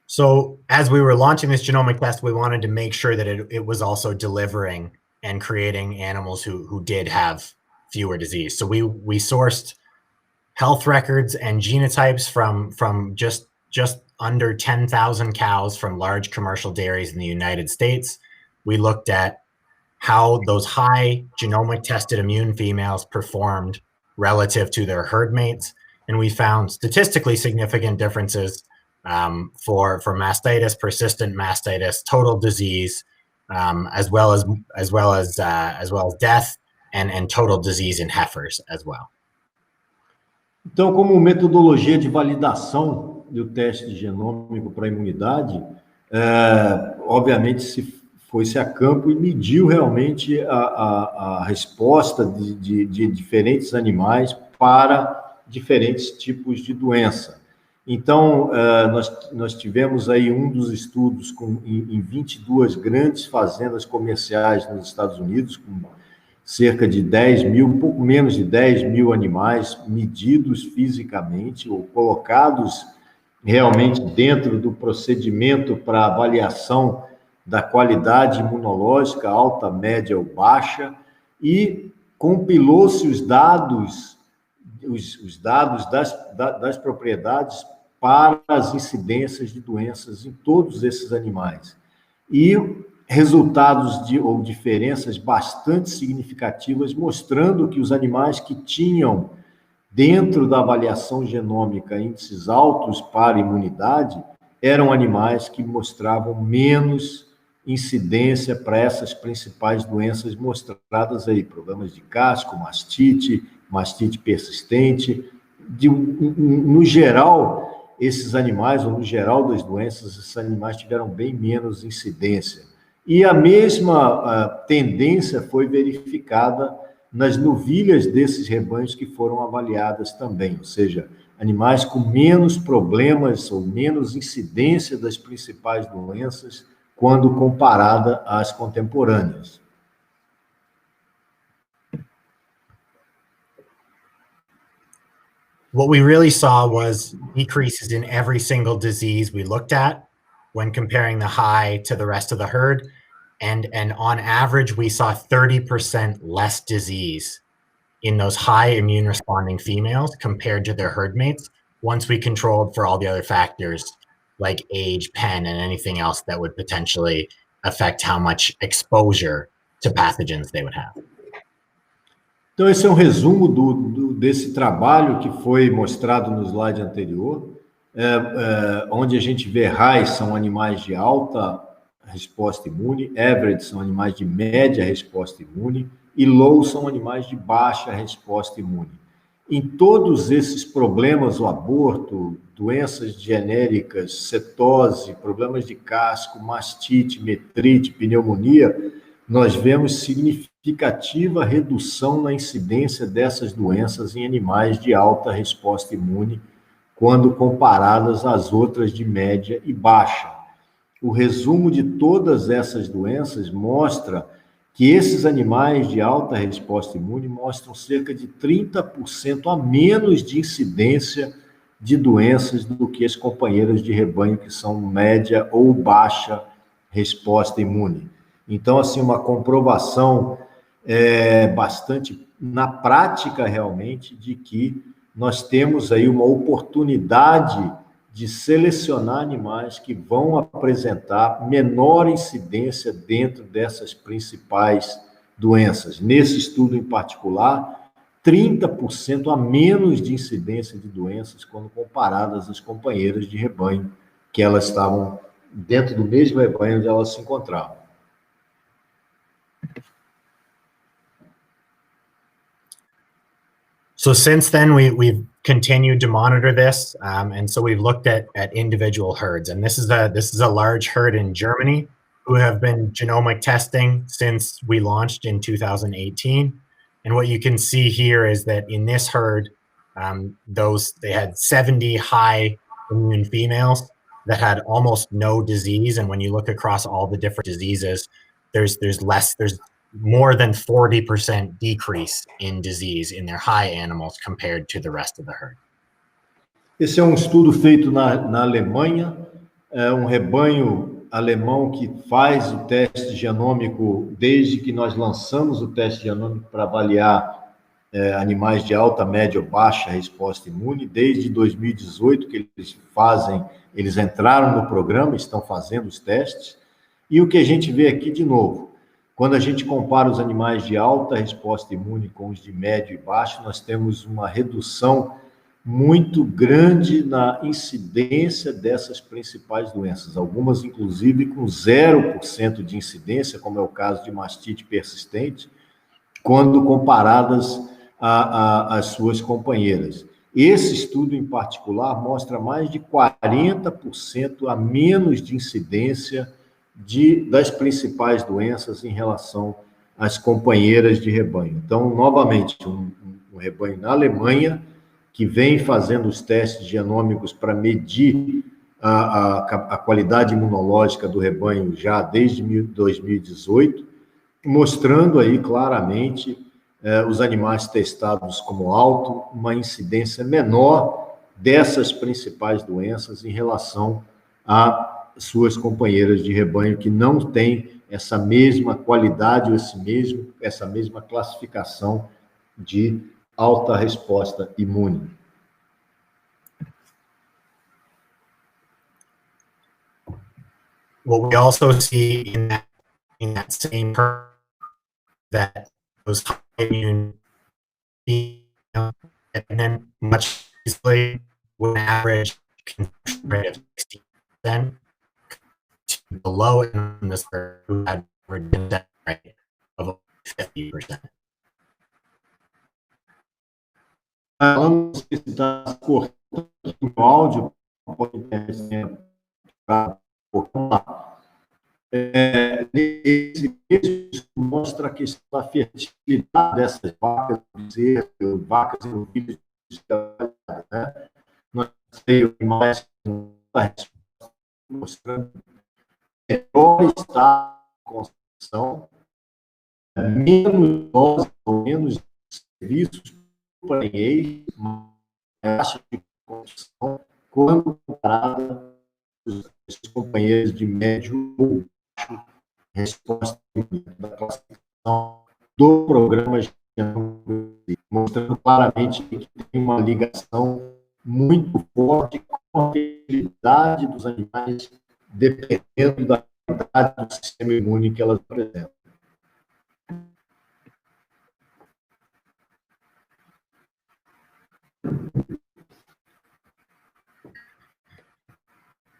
So as we were launching this genomic test, we wanted to make sure that it was also delivering and creating animals who did have fewer disease. So we sourced health records and genotypes from just under 10,000 cows from large commercial dairies in the United States. We looked at how those high genomic tested immune females performed relative to their herd mates, and we found statistically significant differences for mastitis, persistent mastitis, total disease, as well as death and total disease in heifers as well. Então, como metodologia de validação do teste genômico para a imunidade, obviamente foi-se a campo e mediu realmente a resposta de diferentes animais para diferentes tipos de doença. Então, nós tivemos aí um dos estudos em 22 grandes fazendas comerciais nos Estados Unidos, com cerca de 10 mil, um pouco menos de 10 mil animais medidos fisicamente ou colocados realmente dentro do procedimento para avaliação da qualidade imunológica, alta, média ou baixa, e compilou-se os dados das propriedades para as incidências de doenças em todos esses animais. E resultados ou diferenças bastante significativas, mostrando que os animais que tinham, dentro da avaliação genômica, índices altos para imunidade, eram animais que mostravam menos incidência para essas principais doenças mostradas aí, problemas de casco, mastite persistente. No geral, esses animais, ou no geral das doenças, esses animais tiveram bem menos incidência. E a mesma tendência foi verificada nas novilhas desses rebanhos que foram avaliadas também, ou seja, animais com menos problemas ou menos incidência das principais doenças quando comparada às contemporâneas. What we really saw was decreases in every single disease we looked at when comparing the high to the rest of the herd. And on average, we saw 30% less disease in those high immune responding females compared to their herd mates once we controlled for all the other factors like age, pen, and anything else that would potentially affect how much exposure to pathogens they would have. Então, esse é um resumo desse trabalho que foi mostrado no slide anterior, onde a gente vê high são animais de alta resposta imune, average são animais de média resposta imune e low são animais de baixa resposta imune. Em todos esses problemas, o aborto, doenças genéricas, cetose, problemas de casco, mastite, metrite, pneumonia, nós vemos significativa redução na incidência dessas doenças em animais de alta resposta imune, quando comparadas às outras de média e baixa. O resumo de todas essas doenças mostra que esses animais de alta resposta imune mostram cerca de 30% a menos de incidência de doenças do que as companheiras de rebanho que são média ou baixa resposta imune. Então, assim, uma comprovação bastante na prática, realmente, de que nós temos aí uma oportunidade de selecionar animais que vão apresentar menor incidência dentro dessas principais doenças. Nesse estudo em particular, 30% a menos de incidência de doenças quando comparadas às companheiras de rebanho, que elas estavam dentro do mesmo rebanho onde elas se encontravam. So since then, we've continued to monitor this, and so we've looked at individual herds. And this is a large herd in Germany who have been genomic testing since we launched in 2018. And what you can see here is that in this herd, they had 70 high immune females that had almost no disease. And when you look across all the different diseases, there's more than 40% decrease in disease in their high animals compared to the rest of the herd. Esse é um estudo feito na Alemanha, um rebanho alemão que faz o teste genômico desde que nós lançamos o teste genômico para avaliar animais de alta, média ou baixa resposta imune. Desde 2018 que eles entraram no programa, estão fazendo os testes. E o que a gente vê aqui de novo, quando a gente compara os animais de alta resposta imune com os de médio e baixo, nós temos uma redução muito grande na incidência dessas principais doenças, algumas inclusive com 0% de incidência, como é o caso de mastite persistente, quando comparadas às suas companheiras. Esse estudo em particular mostra mais de 40% a menos de incidência das principais doenças em relação às companheiras de rebanho. Então, novamente, um rebanho na Alemanha que vem fazendo os testes genômicos para medir a qualidade imunológica do rebanho já desde 2018, mostrando aí claramente os animais testados como alto, uma incidência menor dessas principais doenças em relação a suas companheiras de rebanho que não têm essa mesma qualidade, essa mesma classificação de alta resposta imune. What we also see in that same herd that those high immune females and then much easily with an average conversion rate of 60%. Below in this herd who had a reduction rate of 50%. Vamos estar cortando o áudio Esse texto mostra a questão da fertilidade dessas vacas, vacas e novilhos, né? Nós temos mais mostrando melhor estado de construção, menos doses ou menos serviços para taxa de construção quando comparada com os companheiros de médio ou baixo resposta da classificação do programa, mostrando claramente que tem uma ligação muito forte com a fertilidade dos animais, dependendo da qualidade do sistema imune que elas apresentam.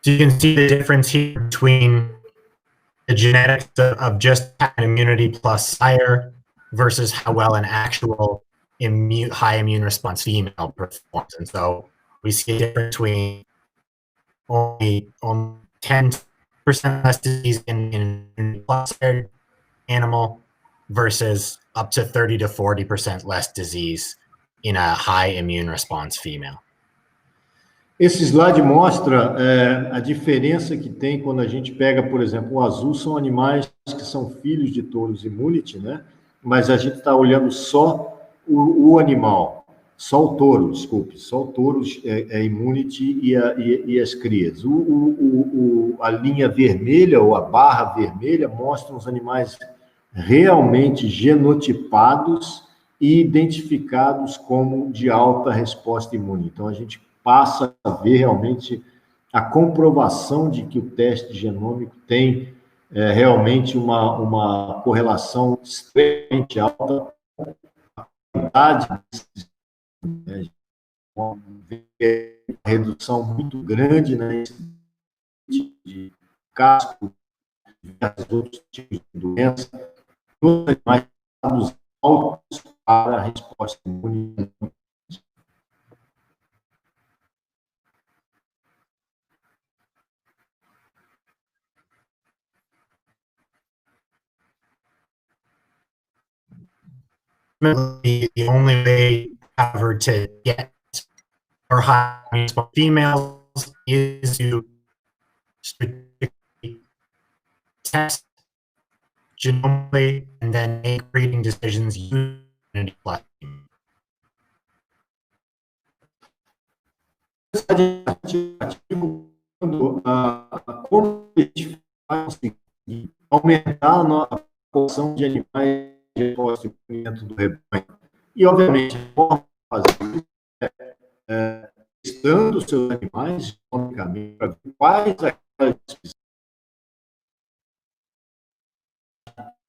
So you can see the difference here between the genetics of just immunity plus sire versus how well an actual high immune response female performs. And so we see a difference between only 10% less disease in plus sired animal versus up to 30 to 40% less disease in a high immune response female. Esse slide mostra a diferença que tem quando a gente pega, por exemplo, o azul são animais que são filhos de touros immunity, né? Mas a gente está olhando só o animal, só o touro, desculpe, só o touro é immunity e as crias. A linha vermelha ou a barra vermelha mostra os animais realmente genotipados e identificados como de alta resposta imune. Então, a gente passa a ver realmente a comprovação de que o teste genômico tem realmente uma correlação extremamente alta com a qualidade uma redução muito grande, né, de casco e outros tipos de doença, nos animais altos para a resposta imune. The only way ever to get more high females is to strategically test genomically and then make breeding decisions using immunity plus. Como a gente vai conseguir aumentar a porção de animais de dentro do rebanho? E, obviamente, a forma de fazer isso é testando seus animais genomicamente para ver quais aquelas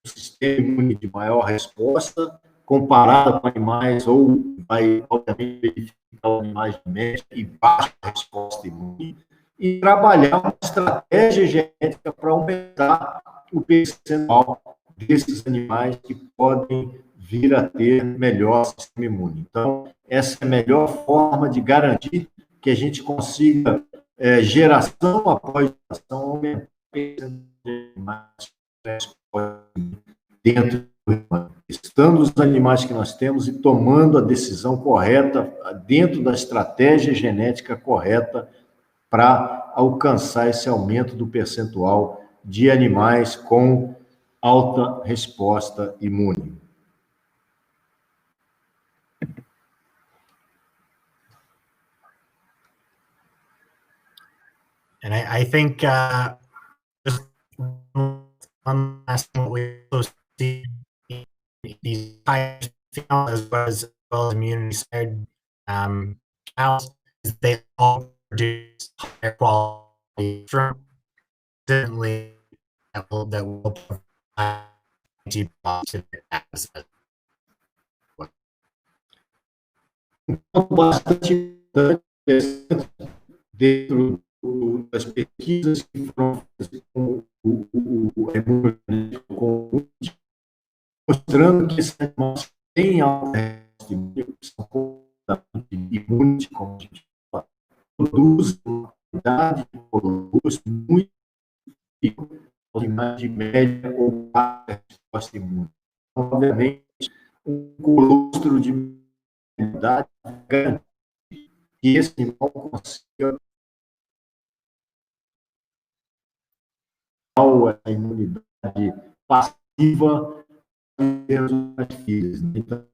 o sistema imune de maior resposta comparado com animais, ou vai, obviamente, verificar animais de média e baixa resposta imune, e trabalhar uma estratégia genética para aumentar o percentual desses animais que podem vir a ter melhor sistema imune. Então, essa é a melhor forma de garantir que a gente consiga, geração após geração, aumentar o percentual de animais dentro do rebanho, testando os animais que nós temos e tomando a decisão correta dentro da estratégia genética correta para alcançar esse aumento do percentual de animais com alta resposta imune. And I think just one last thing we also see these high females as well as immunity side cows is they all produce higher quality from differently that will provide antibodies as bastante interessante dentro das pesquisas que foram feitas com o mostrando que esses animais têm alta resposta imune, como a gente fala, produzem quantidade de produtos muito de média ou baixa resposta imune. Então, obviamente, um colostro de imunidade garante que esse animal consiga a imunidade passiva das filhas. Então,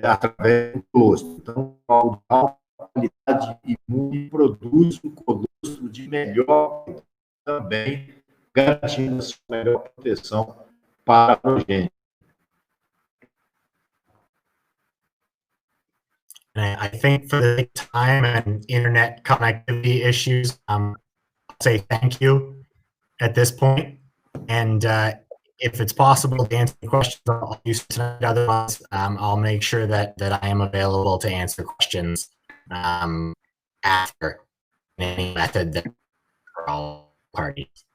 através do colostro. Então, a alta qualidade imune produz um colostro de melhor também, garantindo a sua melhor proteção para a progênie. I think for the time and internet connectivity issues, I'll say thank you at this point. And if it's possible to answer questions, I'll use tonight. Otherwise, I'll make sure that I am available to answer questions after any method that for all parties.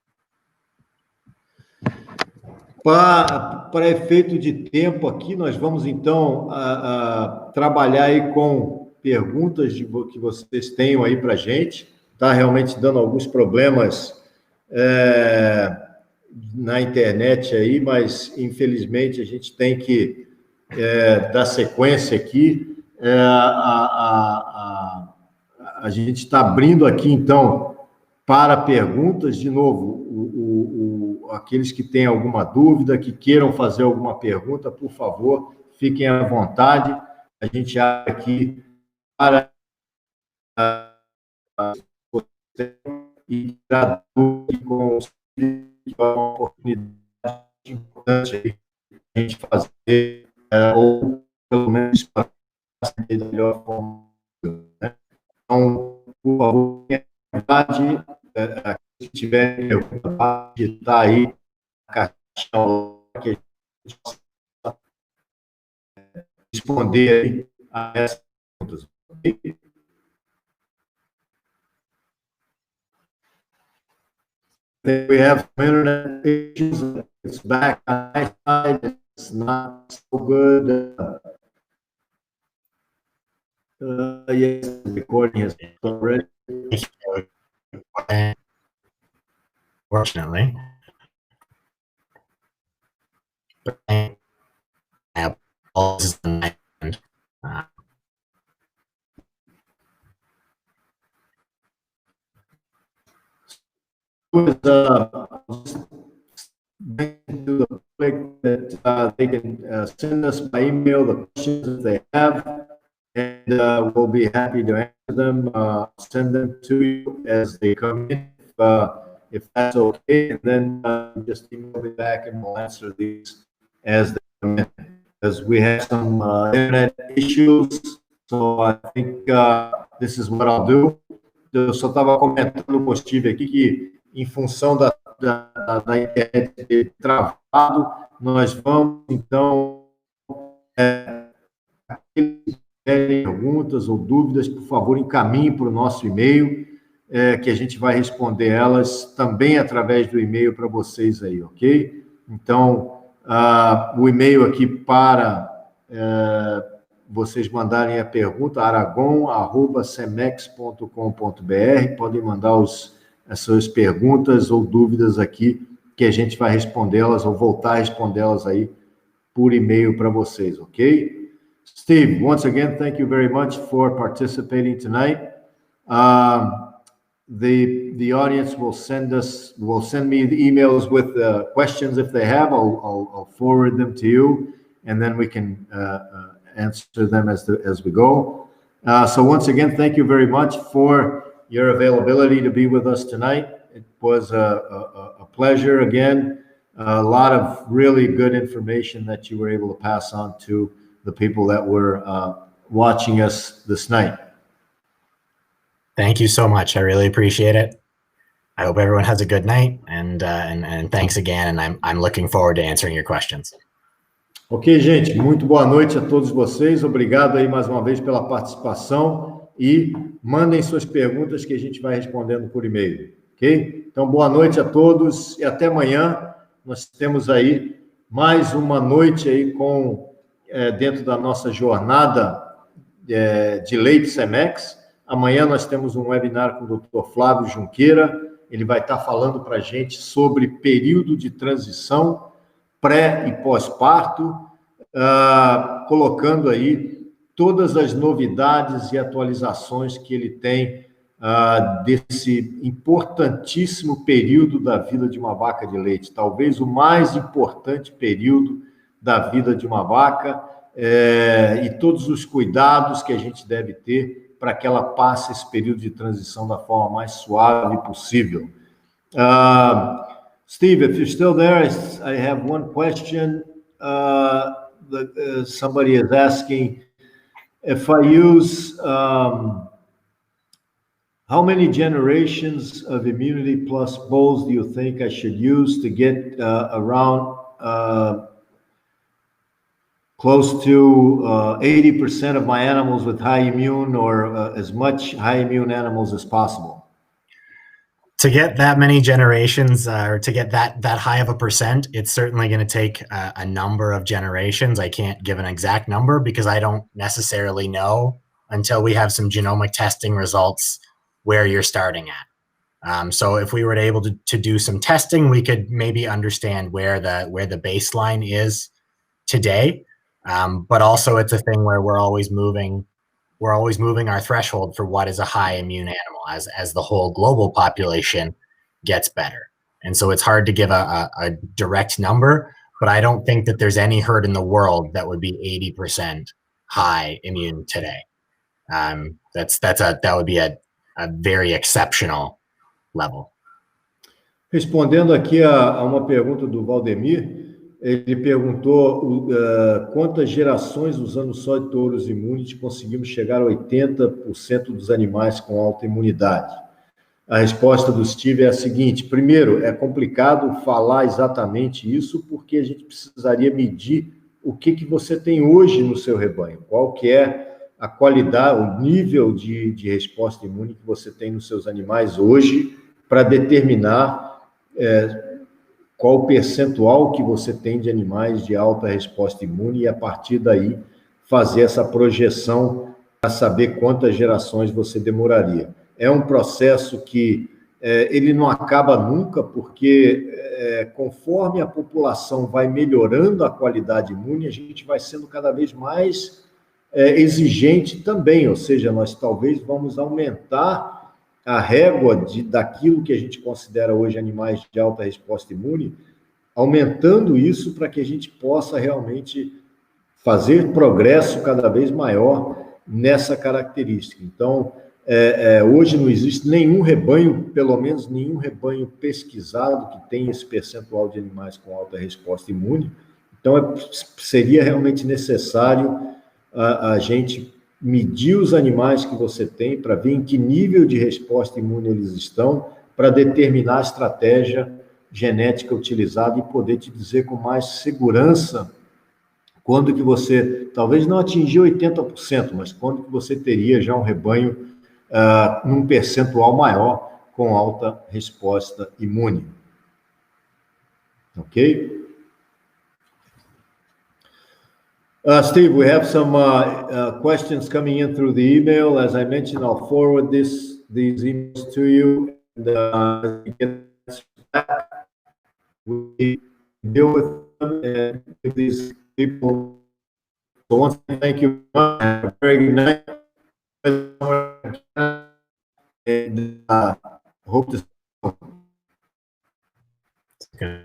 Para efeito de tempo aqui, nós vamos, então, trabalhar aí com perguntas que vocês tenham aí para a gente. Está realmente dando alguns problemas na internet aí, mas, infelizmente, a gente tem que dar sequência aqui. A gente está abrindo aqui, então, para perguntas. De novo, aqueles que têm alguma dúvida, que queiram fazer alguma pergunta, por favor, fiquem à vontade. A gente abre aqui para e traduz com uma oportunidade importante aí a gente fazer, ou pelo menos para fazer da melhor forma. Né? Então, por favor, tenha vontade. Se tiver pergunta, para digitar aí a caixinha que a gente possa responder a essas perguntas. Okay? We have some internet issues. It's back on my side. It's not so good. Yes, the recording has already. Fortunately, I have all this in my hand. To the public that they can send us by email the questions that they have, and we'll be happy to answer them, send them to you as they come in, if that's okay, and then just email me back and we'll answer these as they come in, because we have some internet issues, so I think this is what I'll do. Eu só estava comentando no post aqui que, em função da internet ter travado, nós vamos, então, aqueles que tiverem perguntas ou dúvidas, por favor, encaminhem para o nosso e-mail, que a gente vai responder elas também através do e-mail para vocês aí, ok? Então, o e-mail aqui para vocês mandarem a pergunta, aragon@semex.com.br, podem mandar as suas perguntas ou dúvidas aqui, que a gente vai respondê-las ou voltar a respondê-las aí por e-mail para vocês, ok? Steve, once again, thank you very much for participating tonight. The audience will send me the emails with questions if they have. I'll forward them to you, and then we can answer them as we go. So once again, thank you very much for your availability to be with us tonight. It was a pleasure again. A lot of really good information that you were able to pass on to the people that were watching us this night. Thank you so much. I really appreciate it. I hope everyone has a good night, and thanks again. And I'm looking forward to answering your questions. Ok, gente, muito boa noite a todos vocês. Obrigado aí mais uma vez pela participação e mandem suas perguntas que a gente vai respondendo por e-mail, ok? Então, boa noite a todos e até amanhã. Nós temos aí mais uma noite aí dentro da nossa jornada de leite Semex. Amanhã nós temos um webinar com o Dr. Flávio Junqueira. Ele vai estar falando para a gente sobre período de transição, pré e pós-parto, colocando aí todas as novidades e atualizações que ele tem desse importantíssimo período da vida de uma vaca de leite, talvez o mais importante período da vida de uma vaca, e todos os cuidados que a gente deve ter para que ela passe esse período de transição da forma mais suave possível. Steve, if you're still there, I have one question. Somebody is asking, if I use, how many generations of immunity plus bulls do you think I should use to get around close to 80% of my animals with high immune, or as much high immune animals as possible? To get that many generations, or to get that high of a percent, it's certainly going to take a number of generations. I can't give an exact number because I don't necessarily know until we have some genomic testing results where you're starting at. So if we were able to do some testing, we could maybe understand where the baseline is today. But also it's a thing where we're always moving our threshold for what is a high immune animal as the whole global population gets better. And so it's hard to give a direct number, but I don't think that there's any herd in the world that would be 80% high immune today. That would be a very exceptional level. Respondendo aqui a uma pergunta do Valdemir, ele perguntou quantas gerações usando só de touros imunes conseguimos chegar a 80% dos animais com alta imunidade. A resposta do Steve é a seguinte: primeiro, é complicado falar exatamente isso, porque a gente precisaria medir o que você tem hoje no seu rebanho, qual que é a qualidade, o nível de resposta imune que você tem nos seus animais hoje, para determinar qual o percentual que você tem de animais de alta resposta imune, e a partir daí fazer essa projeção para saber quantas gerações você demoraria. É um processo que ele não acaba nunca, porque conforme a população vai melhorando a qualidade imune, a gente vai sendo cada vez mais exigente também, ou seja, nós talvez vamos aumentar a régua daquilo que a gente considera hoje animais de alta resposta imune, aumentando isso para que a gente possa realmente fazer progresso cada vez maior nessa característica. Então, hoje não existe nenhum rebanho, pelo menos nenhum rebanho pesquisado que tenha esse percentual de animais com alta resposta imune. Então, seria realmente necessário a gente medir os animais que você tem para ver em que nível de resposta imune eles estão, para determinar a estratégia genética utilizada e poder te dizer com mais segurança quando que você, talvez não atingiu 80%, mas quando que você teria já um rebanho num percentual maior com alta resposta imune. Ok? Steve, we have some questions coming in through the email. As I mentioned, I'll forward these emails to you. And we deal with them and with these people. So once again, thank you very much. Have a very good night. And hope to. Okay.